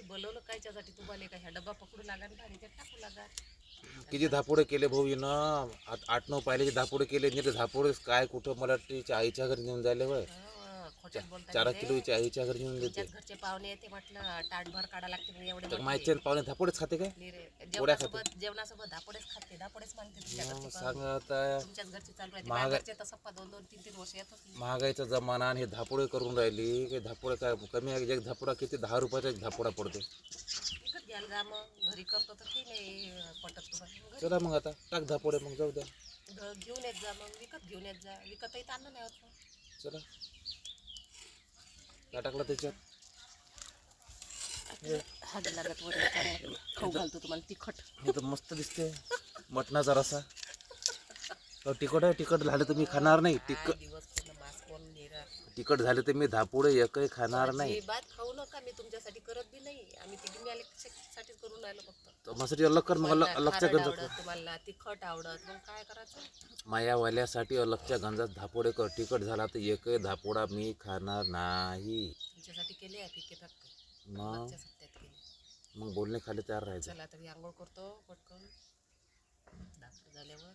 बोलवलं कायच्यासाठी तुम्हाला का ह्या डब्बा पकडू लागा ना आणि टाकू लागा. किती धापोडे केले भाऊ ना 8-9 पाहिल्याचे धापोडे केले नाही. धापोडे काय कुठं मला तिच्या आईच्या घरी नेऊन जायले होय. खोट्यात बोलता 4 किलोच्या आईच्या घरी नेऊन देते. तुमच्याच घरचे पाहुणे येते म्हटलं ताटभर काढा लागते मग एवढे तर माहिती पाहुणे धापोडेच खाते काय? जेवणासोबत धापोडेच खाते, धापोडेच मानते तुमच्या घरचे सांग आता. तुमच्याच घरचे चालू राहते. माझ्या घरचे तर सप्पा 2-2-3-3 वर्ष येतच नाही. महागाईचा जमाना आणि हे धापोडे करून राहिली. हे धापोडे काय कमी आहे? एक धापोडा किती 10 रुपयाचा एक धापोडा पडतो. विकत घ्यायला जा मग, घरी करतो तर ते नाही पटत तुम्हाला. चला मग आता टाक धापोडे मग जाऊ द्या. घेऊन येत जा मग, विकत घेऊन येत जा. विकतही आणलं नाही होत मग. चला काय टाकलं त्याच्यात? हात लागत वर खाऊ घालतो तुम्हाला तिखट. हे तर मस्त दिसते मटणाचा रसा. तिखट आहे. तिखट झालं तर मी खाणार नाही. तिखट झाले तर मी धापोडे एकही खाणार नाही. बात खाऊ नका, मी तुमच्यासाठी करत बी नाही. आम्ही तिघी मिळाल्यासाठीच करून राहिलो फक्त. माझ्यासाठी अलग कर मग. अलगच्या गंजात तुम्हाला तिखट आवडत मग काय करायचं. मायावाल्यासाठी अलगच्या गंजात धापोडे कर. तिखट झाला तर एकही धापोडा मी खाणार नाही. तुमच्यासाठी केले आहे पिके फक्त मग सत्यात केले. मग बोलणे खाली तयार राहायचं. चला आता मी आंघोळ करतो पटकन. दाखल झाल्यावर